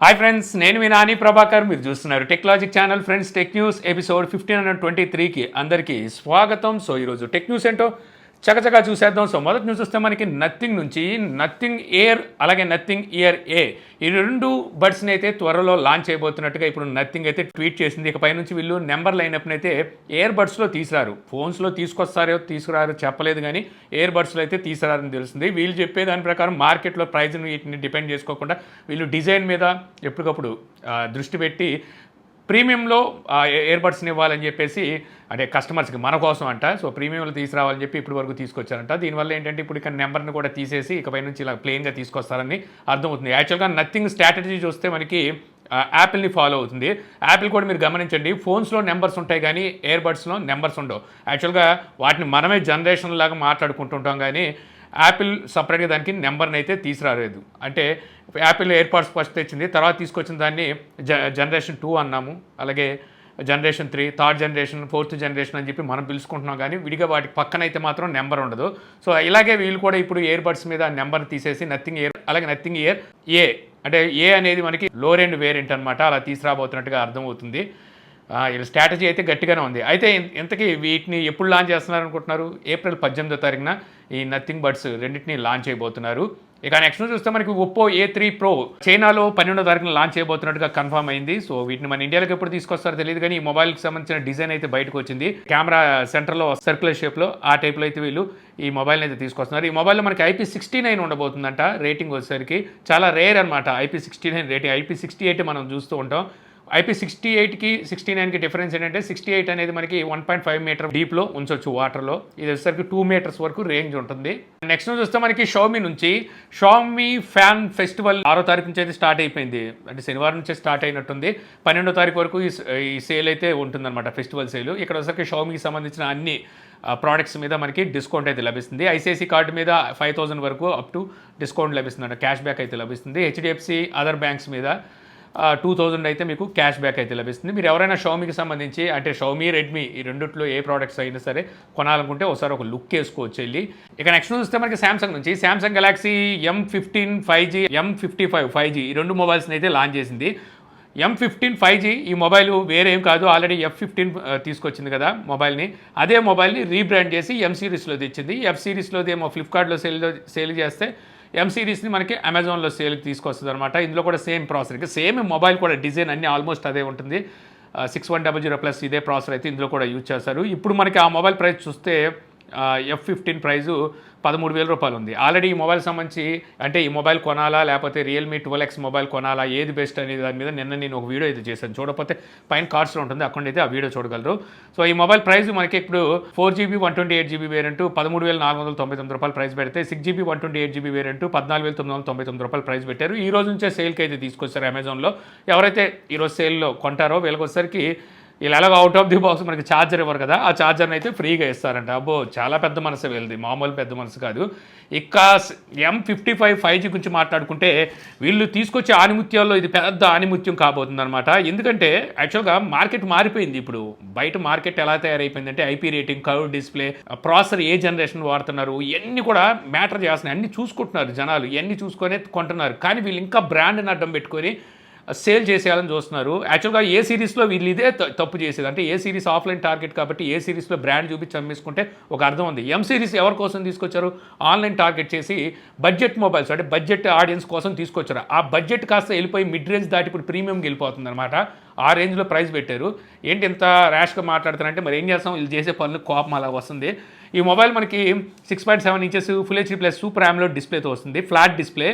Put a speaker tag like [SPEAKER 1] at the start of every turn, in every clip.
[SPEAKER 1] Hi friends, నేను మీ నాని ప్రభాకర్. మీరు చూస్తున్నారు Techlogic channel. Friends, tech news episode 1523కి అందరికీ స్వాగతం. సో ఈరోజు టెక్ న్యూస్ ఏంటో చకచకా చూసేద్దాం. సో మొదటి న్యూస్ వస్తే మనకి నథింగ్ నుంచి నథింగ్ ఎయిర్ అలాగే నథింగ్ ఇయర్ ఏ ఈ రెండు బడ్స్ని అయితే త్వరలో లాంచ్ అయిపోతున్నట్టుగా ఇప్పుడు నథింగ్ అయితే ట్వీట్ చేసింది. ఇకపై నుంచి వీళ్ళు నెంబర్ లైనప్ని అయితే ఎయిర్ బడ్స్లో తీసుకురారు. ఫోన్స్లో తీసుకొస్తారో తీసుకురారు చెప్పలేదు, కానీ ఎయిర్ బడ్స్లో అయితే తీసుకురారని తెలుస్తుంది. వీళ్ళు చెప్పే దాని ప్రకారం మార్కెట్లో ప్రైజ్ని వీటిని డిపెండ్ చేసుకోకుండా వీళ్ళు డిజైన్ మీద ఎప్పటికప్పుడు దృష్టి పెట్టి ప్రీమియంలో ఇయర్బడ్స్ని ఇవ్వాలని చెప్పేసి, అంటే కస్టమర్స్కి మన కోసం అంట. సో ప్రీమియంలో తీసుకురావాలని చెప్పి ఇప్పటి వరకు తీసుకొచ్చారంట. దీనివల్ల ఏంటంటే ఇప్పుడు ఇక్కడ నెంబర్ని కూడా తీసేసి ఇకపై నుంచి ఇలా ప్లెయిన్గా తీసుకొస్తారని అర్థమవుతుంది. యాక్చువల్గా నథింగ్ స్ట్రాటజీ చూస్తే మనకి యాపిల్ని ఫాలో అవుతుంది. యాపిల్ కూడా మీరు గమనించండి, ఫోన్స్లో నెంబర్స్ ఉంటాయి కానీ ఇయర్బడ్స్లో నెంబర్స్ ఉండవు. యాక్చువల్గా వాటిని మనమే జనరేషన్ లాగా మాట్లాడుకుంటుంటాం, కానీ యాపిల్ సపరేట్గా దానికి నెంబర్ని అయితే తీసుకురాలేదు. అంటే యాపిల్ ఎయిర్పాడ్స్ ఫస్ట్ తెచ్చింది, తర్వాత తీసుకొచ్చిన దాన్ని జనరేషన్ 2 అన్నాము, అలాగే generation 3, third generation, fourth generation అని చెప్పి మనం పిలుచుకుంటున్నాం, కానీ విడిగా వాటికి పక్కన అయితే మాత్రం నెంబర్ ఉండదు. సో ఇలాగే వీళ్ళు కూడా ఇప్పుడు ఇయర్బడ్స్ మీద నెంబర్ తీసేసి నథింగ్ ఇయర్ అలాగే నథింగ్ ఇయర్ ఏ, అంటే ఏ అనేది మనకి లోర్ ఎండ్ వేరియంట్ అనమాట, అలా తీసుకురాబోతున్నట్టుగా అర్థమవుతుంది. వీళ్ళ స్ట్రాటజీ అయితే గట్టిగానే ఉంది. అయితే ఇంతకీ వీటిని ఎప్పుడు లాంచ్ చేస్తున్నారు అనుకుంటున్నారు? ఏప్రిల్ 18వ తారీఖున ఈ నథింగ్ బడ్స్ రెండింటిని లాంచ్ చేయబోతున్నారు. ఇక నెక్స్ట్ చూస్తే మనకి ఒప్పో A3 Pro చైనాలో 12వ తారీఖున లాంచ్ చేయబోతున్నట్టుగా కన్ఫర్మ్ అయింది. సో వీటిని మన ఇండియాలోకి ఎప్పుడు తీసుకొస్తారో తెలియదు, కానీ ఈ మొబైల్కి సంబంధించిన డిజైన్ అయితే బయటకు వచ్చింది. కెమెరా సెంటర్లో సర్క్యులర్ షేప్లో ఆ టైప్లో అయితే వీళ్ళు ఈ మొబైల్ని అయితే తీసుకొస్తున్నారు. ఈ మొబైల్లో మనకి IP69 ఉండబోతుందంట. రేటింగ్ వచ్చేసరికి చాలా రేర్ అనమాట IP69 రేటింగ్. IP68 మనం చూస్తూ ఉంటాం. IP68కి 69కి డిఫరెన్స్ ఏంటంటే 68 అనేది మనకి 1.5 మీటర్ డీప్లో ఉంచవచ్చు వాటర్లో. ఇది వచ్చేసరికి 2 మీటర్స్ వరకు రేంజ్ ఉంటుంది. నెక్స్ట్ చూస్తే మనకి షామీ నుంచి షామీ ఫ్యాన్ ఫెస్టివల్ 6వ తారీఖు నుంచి అయితే స్టార్ట్ అయిపోయింది. అంటే శనివారం నుంచే స్టార్ట్ అయినట్టుంది. 12వ తారీఖు వరకు ఈ సేల్ అయితే ఉంటుందన్నమాట, ఫెస్టివల్ సేల్. ఇక్కడ వచ్చేసరికి షామీకి సంబంధించిన అన్ని ప్రోడక్ట్స్ మీద మనకి డిస్కౌంట్ అయితే లభిస్తుంది. ఐసిఐసి కార్డు మీద 5000 వరకు అప్ టు డిస్కౌంట్ లభిస్తుంది, అంటే క్యాష్ బ్యాక్ అయితే లభిస్తుంది. HDFC అదర్ బ్యాంక్స్ మీద 2000 అయితే మీకు క్యాష్ బ్యాక్ అయితే లభిస్తుంది. మీరు ఎవరైనా షామీకి సంబంధించి, అంటే షామీ, రెడ్మీ ఈ రెండిట్లో ఏ ప్రోడక్ట్స్ అయినా సరే కొనాలనుకుంటే ఒకసారి ఒక లుక్ వేసుకోవచ్చు వెళ్ళి. ఇక నెక్స్ట్ చూస్తే మనకి సామ్సంగ్ నుంచి Samsung Galaxy M15 5G, M55 5G ఈ రెండు మొబైల్స్ని అయితే లాంచ్ చేసింది. M15 5G ఈ మొబైల్ వేరేం కాదు, ఆల్రెడీ F15 తీసుకొచ్చింది కదా మొబైల్ని, అదే మొబైల్ని రీబ్రాండ్ చేసి M సిరీస్లో తెచ్చింది. F సిరీస్లోది ఏమో ఫ్లిప్కార్ట్లో సేల్ చేస్తే M సిరీస్ని మనకి అమెజాన్లో సేల్కి తీసుకొస్తుంది అనమాట. ఇందులో కూడా సేమ్ ప్రాసెసర్, సేమ్ మొబైల్ కూడా డిజైన్ అన్నీ ఆల్మోస్ట్ అదే ఉంటుంది. 6100+ ఇదే ప్రాసెసర్ అయితే ఇందులో కూడా యూజ్ చేస్తారు. ఇప్పుడు మనకి ఆ మొబైల్ ప్రైస్ చూస్తే F15 ప్రైజు 13,000 రూపాయలు ఉంది. ఆల్రెడీ ఈ మొబైల్ సంబంధించి, అంటే ఈ మొబైల్ కొనాలా లేకపోతే రియల్మీ 12X మొబైల్ కొనాలా, ఏది బెస్ట్ అనే దాని మీద నిన్న నేను ఒక వీడియో అయితే చేశాను. చూడకపోతే పైన కార్డ్స్లో ఉంటుంది, అక్కడ అయితే ఆ వీడియో చూడగలరు. సో ఈ మొబైల్ ప్రైస్ మనకి ఇప్పుడు 4GB 128GB వేరియంట్ 13,499 రూపాయలు ప్రైస్ పెడితే, 6GB 128GB వేరియంట్ 14,999 రూపాయలు ప్రైస్ పెట్టారు. ఈ రోజు నుంచే సేల్కి అయితే తీసుకొచ్చారు అమెజాన్లో. ఎవరైతే ఈరోజు సేల్లో కొంటారో వీళ్ళకి వచ్చేసరికి ఇలా ఎలాగో అవుట్ ఆఫ్ ది బాక్స్ మనకి ఛార్జర్ ఇవ్వరు కదా, ఆ ఛార్జర్ని అయితే ఫ్రీగా ఇస్తారంట. అబ్బో, చాలా పెద్ద మనసు వీళ్ళది, మామూలు పెద్ద మనసు కాదు. ఇక M55 5G గురించి మాట్లాడుకుంటే వీళ్ళు తీసుకొచ్చే ఆనిముత్యాల్లో ఇది పెద్ద ఆనిముత్యం కాబోతుంది అనమాట. ఎందుకంటే యాక్చువల్గా మార్కెట్ మారిపోయింది. ఇప్పుడు బయట మార్కెట్ ఎలా తయారైపోయిందంటే IP రేటింగ్, కర్వ్ డిస్ప్లే, ప్రాసెసర్ ఏ జనరేషన్ వాడుతున్నారు, ఇవన్నీ కూడా మ్యాటర్ చేస్తున్నాయి. అన్నీ చూసుకుంటున్నారు జనాలు, ఇవన్నీ చూసుకొని కొంటున్నారు. కానీ వీళ్ళు ఇంకా బ్రాండ్ని అడ్డం పెట్టుకొని సేల్ చేసేయాలని చూస్తున్నారు. యాక్చువల్గా ఏ సిరీస్లో వీళ్ళు ఇదే తప్పు చేసేది. అంటే ఏ సిరీస్ ఆఫ్లైన్ టార్గెట్ కాబట్టి ఏ సిరీస్లో బ్రాండ్ చూపించి అమ్మేసుకుంటే ఒక అర్థం ఉంది. M సిరీస్ ఎవరి కోసం తీసుకొచ్చారు? ఆన్లైన్ టార్గెట్ చేసి బడ్జెట్ మొబైల్స్, అంటే బడ్జెట్ ఆడియన్స్ కోసం తీసుకొచ్చారు. ఆ బడ్జెట్ కాస్త వెళ్ళిపోయి మిడ్ రేంజ్ దాటి ఇప్పుడు ప్రీమియంకి వెళ్ళిపోతుంది అనమాట. ఆ రేంజ్లో ప్రైస్ పెట్టారు. ఏంటి ఇంత ర్యాష్గా మాట్లాడుతారంటే మరి ఏం చేస్తాం, వీళ్ళు చేసే పనులు కోపం అలా వస్తుంది. ఈ మొబైల్ మనకి 6.7 inches Full HD+ super AMOLED డిస్ప్లేతో వస్తుంది. Flat display,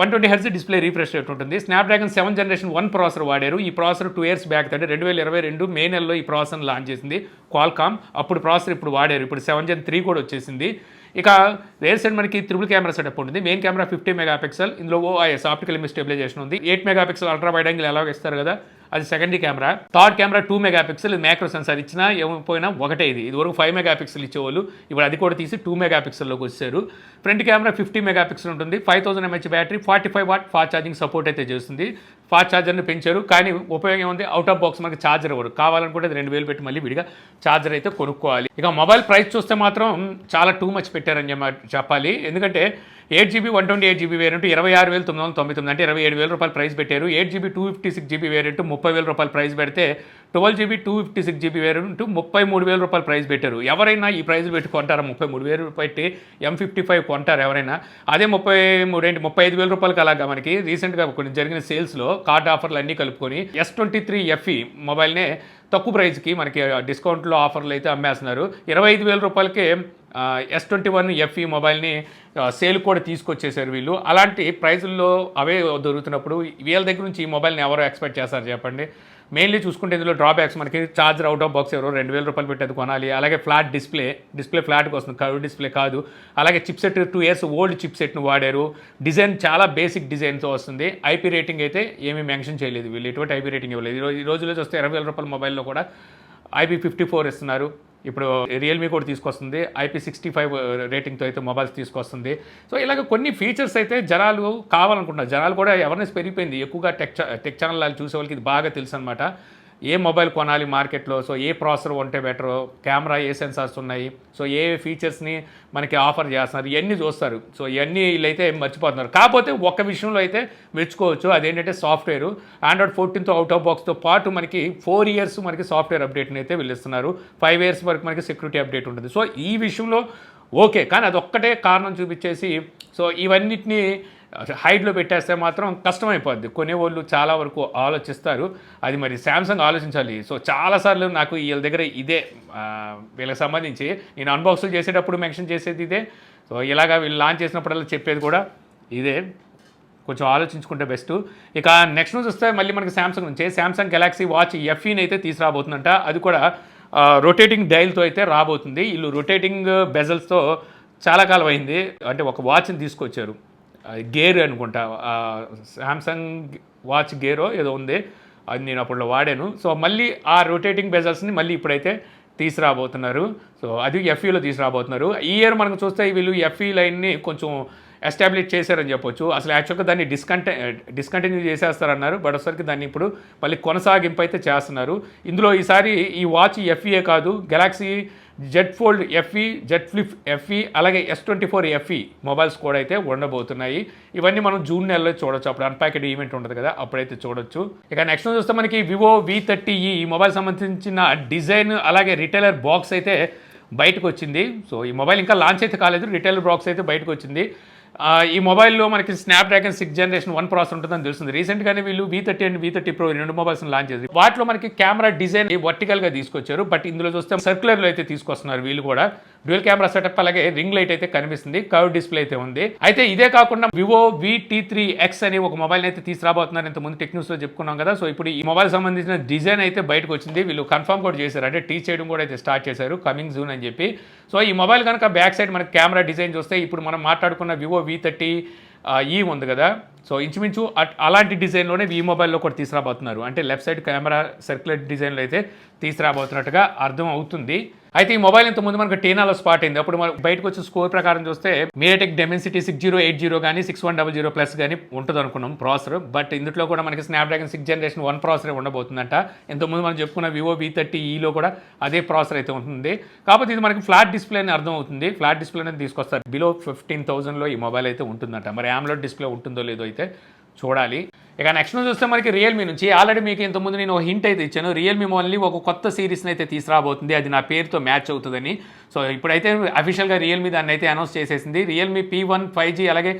[SPEAKER 1] 120 Hz display refresh rate ఉంటుంది. స్నాప్డ్రాగన్ 7th జనరేషన్ 1 ప్రాసెసర్ వాడారు. ఈ ప్రాసెసర్ 2 years బ్యాక్, అంటే 2022 మే నెలలో ఈ ప్రాసెసర్ లాంచ్ చేసింది క్వాల్కామ్. అప్పుడు ప్రాసెసర్ ఇప్పుడు వాడారు. ఇప్పుడు 7 Gen 3 కూడా వచ్చేసింది. ఇక రేర్ సైడ్ మనకి ట్రిపుల్ కెమెరా సెటప్ ఉంటుంది. మెయిన్ కెమెరా 50 మెగాపిక్సెల్, ఇందులో OIS ఆప్టికల్ ఇమేజ్ స్టెబిలైజేషన్ ఉంది. 8 మెగాపిక్సెల్ అల్ట్రా వైడ్ యాంగిల్ ఎలాగో ఇస్తారు కదా, అది secondary camera. Third camera 2 megapixel, ఇది మ్యాక్రో సెన్సార్ ఇచ్చినా ఏమైపోయినా ఒకటే. ఇది వరకు 5 మెగాపిక్సెల్ ఇచ్చేవాళ్ళు, ఇప్పుడు అది కూడా తీసి 2 మెగాపిక్సెల్లోకి వచ్చారు. ఫ్రంట్ కెమెరా 50 మెగాపిక్సెల్ ఉంటుంది. 5000 mAh battery, 45 watt fast charging support అయితే చేస్తుంది. ఫాస్ట్ ఛార్జర్ని పెంచారు, కానీ ఉపయోగం ఏముంది, అవుట్ ఆఫ్ బాక్స్ మనకి ఛార్జర్ ఇవ్వరు. కావాలనుకుంటే 2000 పెట్టి మళ్ళీ విడిగా ఛార్జర్ అయితే కొనుక్కోవాలి. ఇక మొబైల్ ప్రైస్ చూస్తే మాత్రం చాలా టూ మచ్ పెట్టారని చెప్పాలి. ఎందుకంటే 8GB 128GB వేరియంట్ 26,999 అంటే 27,000 రూపాయలు ప్రైస్ పెట్టారు. 8GB 256GB వేరియంట్ 30,000 రూపాయలు ప్రైస్ పెడితే 12GB 256GB వేరియంట్ 33,000 రూపాయలు ప్రైస్ పెట్టారు. ఎవరైనా ఈ ప్రైస్ పెట్టి కొంటారా? 33,000 పెట్టి M55 కొంటారు ఎవరైనా? అదే 35,000 రూపాయలకి అలాగా మనకి రీసెంట్గా కొన్ని జరిగిన సేల్స్లో కార్డ్ ఆఫర్లు అన్నీ కలుపుకొని S23 FE మొబైల్నే తక్కువ ప్రైస్కి మనకి డిస్కౌంట్లో ఆఫర్లు అయితే అమ్మేస్తున్నారు. 25,000 రూపాయలకే S21 FE మొబైల్ని సేల్ కూడా తీసుకొచ్చేసారు వీళ్ళు. అలాంటి ప్రైజుల్లో అవే దొరుకుతున్నప్పుడు వీళ్ళ దగ్గర నుంచి ఈ మొబైల్ని ఎవరో ఎక్స్పెక్ట్ చేస్తారు చెప్పండి? మెయిన్లీ చూసుకుంటే ఇందులో డ్రాబ్యాక్స్ మనకి ఛార్జర్ అవుట్ ఆఫ్ బాక్స్ ఎవరో 2,000 రూపాయలు పెట్టి అది కొనాలి. అలాగే ఫ్లాట్ డిస్ప్లే ఫ్లాట్కి వస్తుంది, కర్వ్ డిస్ప్లే కాదు. అలాగే చిప్సెట్ 2 years ఓల్డ్ చిప్సెట్ను వాడారు. డిజైన్ చాలా బేసిక్ డిజైన్తో వస్తుంది. ఐపీ రేటింగ్ అయితే ఏమీ మెన్షన్ చేయలేదు వీళ్ళు, ఎటువంటి ఐపీ రేటింగ్ ఇవ్వలేదు. ఈ రోజుల్లో చూస్తే 20,000 రూపాయల మొబైల్లో కూడా IP54 ఇస్తున్నారు. ఇప్పుడు రియల్మీ కూడా తీసుకొస్తుంది, IP65 రేటింగ్తో అయితే మొబైల్స్ తీసుకొస్తుంది. సో ఇలాగ కొన్ని ఫీచర్స్ అయితే జనాలు కావాలనుకుంటున్నారు. జనాలు కూడా అవేర్నెస్ పెరిగిపోయింది, ఎక్కువగా టెక్ ఛానల్ చూసే వాళ్ళకి ఇది బాగా తెలుసు అనమాట. ఏ మొబైల్ కొనాలి మార్కెట్లో, సో ఏ ప్రాసెసర్ ఉంటే బెటరో, కెమెరా ఏ సెన్సార్స్ ఉన్నాయి, సో ఏ ఫీచర్స్ని మనకి ఆఫర్ చేస్తున్నారు, ఇవన్నీ చూస్తారు. సో ఇవన్నీ వీళ్ళైతే మర్చిపోతున్నారు. కాకపోతే ఒక్క విషయంలో అయితే మెచ్చుకోవచ్చు, అదేంటంటే సాఫ్ట్వేర్ Android 14తో అవుట్ ఆఫ్ బాక్స్తో పాటు మనకి 4 years మనకి సాఫ్ట్వేర్ అప్డేట్ని అయితే వీళ్ళు ఇస్తున్నారు. 5 years వరకు మనకి సెక్యూరిటీ అప్డేట్ ఉంటుంది. సో ఈ విషయంలో ఓకే, కానీ అదొక్కటే కారణం చూపించేసి సో ఇవన్నిటిని హైడ్లో పెట్టేస్తే మాత్రం కష్టమైపోద్ది. కొనేవాళ్ళు చాలా వరకు ఆలోచిస్తారు, అది మరి శాంసంగ్ ఆలోచించాలి. సో చాలాసార్లు నాకు వీళ్ళ దగ్గర ఇదే వీళ్ళకి సంబంధించి నేను అన్బాక్సులు చేసేటప్పుడు మెన్షన్ చేసేది ఇదే. సో ఇలాగా వీళ్ళు లాంచ్ చేసినప్పుడల్లా చెప్పేది కూడా ఇదే. కొంచెం ఆలోచించుకుంటే బెస్ట్. ఇక నెక్స్ట్ న్యూస్ వస్తే మళ్ళీ మనకి శాంసంగ్ నుంచి శాంసంగ్ గెలాక్సీ వాచ్ FEని అయితే తీసుకురాబోతుందంట. అది కూడా రొటేటింగ్ డైల్తో అయితే రాబోతుంది. వీళ్ళు రొటేటింగ్ బెజల్స్తో చాలా కాలం అయింది, అంటే ఒక వాచ్ని తీసుకొచ్చారు, గేర్ అనుకుంటా, శాంసంగ్ వాచ్ గేరో ఏదో ఉంది, అది నేను అప్పుడు వాడాను. సో మళ్ళీ ఆ రొటేటింగ్ బెజల్స్ని మళ్ళీ ఇప్పుడైతే తీసుకురాబోతున్నారు. సో అది FEలో తీసుకురాబోతున్నారు. ఈ ఇయర్ మనకు చూస్తే వీళ్ళు FE లైన్ని కొంచెం ఎస్టాబ్లిష్ చేశారని చెప్పొచ్చు. అసలు యాక్చువల్గా దాన్ని డిస్కంటిన్యూ చేసేస్తారన్నారు, బట్ ఒకసారికి దాన్ని ఇప్పుడు మళ్ళీ కొనసాగింపు అయితే చేస్తున్నారు. ఇందులో ఈసారి ఈ వాచ్ FE కాదు, Galaxy Z fold FE, Z flip FE, అలాగే S24 FE మొబైల్స్ కూడా అయితే ఉండబోతున్నాయి. ఇవన్నీ మనం జూన్ నెలలో చూడొచ్చు, అప్పుడు అన్ప్యాకెడ్ ఈవెంట్ ఉంటుంది కదా, అప్పుడైతే చూడొచ్చు. ఇక నెక్స్ట్ చూస్తే మనకి వివో V30e ఈ మొబైల్ సంబంధించిన డిజైన్ అలాగే రిటైలర్ బాక్స్ అయితే బయటకు వచ్చింది. సో ఈ మొబైల్ ఇంకా లాంచ్ అయితే కాలేదు, రిటైలర్ బాక్స్ అయితే బయటకు వచ్చింది. ఈ మొబైల్లో మనకి స్నాప్డ్రాగన్ 6th Generation 1 ప్రాసెసర్ ఉంటుందని తెలుస్తుంది. రీసెంట్గానే వీళ్ళు V30 and V30 Pro 2 మొబైల్స్ని launch చేసి వాటిలో మనకి కెమెరా డిజైన్ వర్టికల్గా తీసుకొచ్చారు, బట్ ఇందులో చూస్తే సర్క్యులర్లో అయితే తీసుకొస్తున్నారు వీళ్ళు కూడా. డ్యూయల్ కెమెరా సెటప్, అలాగే రింగ్ లైట్ అయితే కనిపిస్తుంది, కర్వ్ డిస్ప్లే అయితే ఉంది. అయితే ఇదే కాకుండా వివో V-T3X అని ఒక మొబైల్ అయితే తీసుకురాబోతున్నారు. ఇంత ముందు టెక్ న్యూస్లో చెప్పుకున్నాం కదా. సో ఇప్పుడు ఈ మొబైల్ సంబంధించిన డిజైన్ అయితే బయటకు వచ్చింది, వీళ్ళు కన్ఫర్మ్ కూడా చేశారు, అంటే టీచ్ చేయడం కూడా అయితే స్టార్ట్ చేశారు, కమింగ్ జూన్ అని చెప్పి. సో ఈ మొబైల్ కనుక బ్యాక్ సైడ్ మనకి కెమెరా డిజైన్ చూస్తే ఇప్పుడు మనం మాట్లాడుకున్న వివో V30e ఉంది కదా, సో ఇంచుమించు అలాంటి డిజైన్లోనే ఈ మొబైల్లో కూడా తీసుకురాబోతున్నారు. అంటే లెఫ్ట్ సైడ్ కెమెరా సర్క్యులర్ డిజైన్లో అయితే తీసుకురాబోతున్నట్టుగా అర్థం అవుతుంది. అయితే ఈ మొబైల్ ఇంతకుముందు మనకు టీనాలో స్పాట్ అయింది. అప్పుడు మనకు బయటకు వచ్చిన స్కోర్ ప్రకారం చూస్తే మీడియాటెక్ డెమెన్సిటీ 6080 కానీ 6100 ప్లస్ కానీ ఉంటుంది అనుకున్నాం ప్రాసెసర్, బట్ ఇందులో కూడా మనకి స్నాప్డ్రాగన్ 6th Generation 1 ప్రాసెసర్ ఉండబోతుందంట. ఇంతకుముందు మనం చెప్పుకున్న వివో V30eలో కూడా అదే ప్రాసెసర్ అయితే ఉంటుంది. కాకపోతే ఇది మనకి ఫ్లాట్ డిస్ప్లే అని అర్థం అవుతుంది, ఫ్లాట్ డిస్ప్లే అనేది తీసుకొస్తారు. బిలో 15,000లో ఈ మొబైల్ అయితే ఉంటుందంట. మరి AMOLED డిస్ప్లే ఉంటుందో లేదో అయితే చూడాలి. ఇక నెక్స్ట్ చూస్తే మనకి రియల్మీ నుంచి ఆల్రెడీ మీకు ఇంతకుముందు నేను హింట్ అయితే ఇచ్చాను, రియల్మీ మోన్లీ ఒక కొత్త సిరీస్ని అయితే తీసుకురాబోతుంది, అది నా పేరుతో మ్యాచ్ అవుతుందని. సో ఇప్పుడైతే అఫీషియల్గా రియల్మీ దాన్ని అయితే అనౌన్స్ చేసేసింది. రియల్మీ P1 5G అలాగే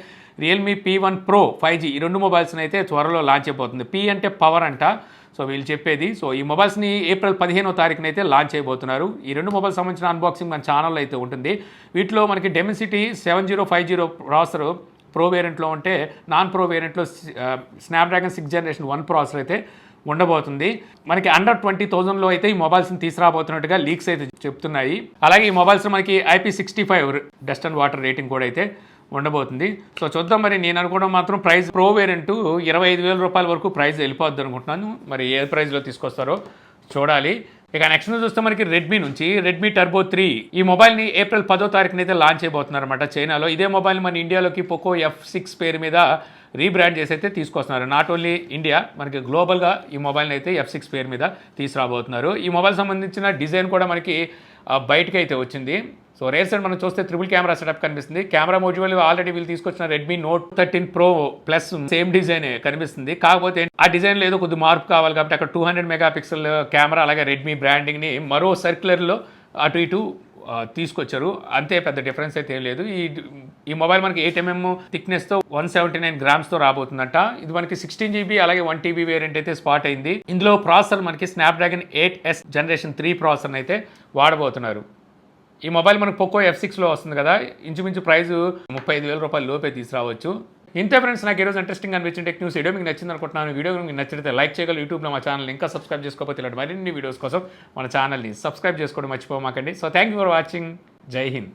[SPEAKER 1] రియల్మీ P1 Pro 5G ఈ 2 మొబైల్స్ని అయితే త్వరలో లాంచ్ అయిపోతుంది. P అంటే పవర్ అంట, సో వీళ్ళు చెప్పేది. సో ఈ మొబైల్స్ని ఏప్రిల్ 15వ తారీఖున అయితే లాంచ్ చేయబోతున్నారు. ఈ 2 మొబైల్స్ సంబంధించిన అన్బాక్సింగ్ మన ఛానల్లో అయితే ఉంటుంది. వీటిలో మనకి డెమెన్సిటీ 7050 ప్రాసెసర్ ప్రో వేరియంట్లో ఉంటే, నాన్ ప్రో వేరియంట్లో స్నాప్డ్రాగన్ 6th Generation 1 ప్రాసెసర్ అయితే ఉండబోతుంది. మనకి అండర్ 20,000లో అయితే ఈ మొబైల్స్ని తీసుకురాబోతున్నట్టుగా లీక్స్ అయితే చెప్తున్నాయి. అలాగే ఈ మొబైల్స్ మనకి IP65 dust and water rating కూడా అయితే ఉండబోతుంది. సో చూద్దాం, మరి నేను అనుకోవడం మాత్రం ప్రైస్ ప్రో వేరియంట్ 25,000 రూపాయల వరకు ప్రైస్ వెళ్ళిపోద్ది అనుకుంటున్నాను. మరి ఏ ప్రైస్లో తీసుకొస్తారో చూడాలి. ఇక నెక్స్ట్ చూస్తే మనకి రెడ్మీ నుంచి రెడ్మీ టర్బో 3 ఈ మొబైల్ని ఏప్రిల్ 10వ తారీఖున అయితే లాంచ్ అయిపోతున్నారు అనమాట చైనాలో. ఇదే మొబైల్ మన ఇండియాలోకి పోకో F6 పేరు మీద రీబ్రాండ్ చేసి అయితే తీసుకొస్తున్నారు. నాట్ ఓన్లీ ఇండియా, మనకి గ్లోబల్గా ఈ మొబైల్ని అయితే F6 పేరు మీద తీసుకురాబోతున్నారు. ఈ మొబైల్ సంబంధించిన డిజైన్ కూడా మనకి బయటకి అయితే వచ్చింది. సో రేర్ సైడ్ మనం చూస్తే ట్రిపుల్ కెమెరా సెటప్ కనిపిస్తుంది. కెమెరా మాడ్యూల్ ఆల్రెడీ వీళ్ళు తీసుకొచ్చిన Redmi note 13 pro plus same design కనిపిస్తుంది. కాకపోతే ఆ డిజైన్ ఏదో కొద్ది మార్పు కావాలి కాబట్టి అక్కడ 200 మెగా పిక్సెల్ కెమెరా అలాగే రెడ్మీ బ్రాండింగ్ని మరో సర్క్యులర్లో అటు ఇటు తీసుకొచ్చారు. అంతే, పెద్ద డిఫరెన్స్ అయితే ఏం లేదు. ఈ మొబైల్ మనకి 8mm థిక్నెస్తో 179 గ్రామ్స్తో రాబోతుందంట. ఇది మనకి 16 GB అలాగే 1 TB వేరియంట్ అయితే స్పాట్ అయింది. ఇందులో ప్రాసెసర్ మనకి స్నాప్డ్రాగన్ 8S జనరేషన్ 3 ప్రాసెసర్ అయితే వాడబోతున్నారు. ఈ మొబైల్ మనకు పోకో F6లో వస్తుంది కదా, ఇంచుమించు ప్రైస్ 35,000 రూపాయల లోపే తీసుకురావచ్చు. ఇంతే ఫ్రెండ్స్, నాకు ఈరోజు ఇంట్రెస్టింగ్ అనిపించిన టెక్ న్యూస్ వీడియో మీకు నచ్చింది అనుకుంటున్నాను. వీడియో మీకు నచ్చితే లైక్ చేయగలరు. యూట్యూబ్లో మా ఛానల్ ఇంకా సబ్స్క్రైబ్ చేసుకోకపోతే ఇలాంటి మరిన్ని వీడియోస్ కోసం మన ఛానల్ని సబ్స్క్రైబ్ చేసుకోవడం మర్చిపోమాకండి. So thank you for watching. Jai Hind.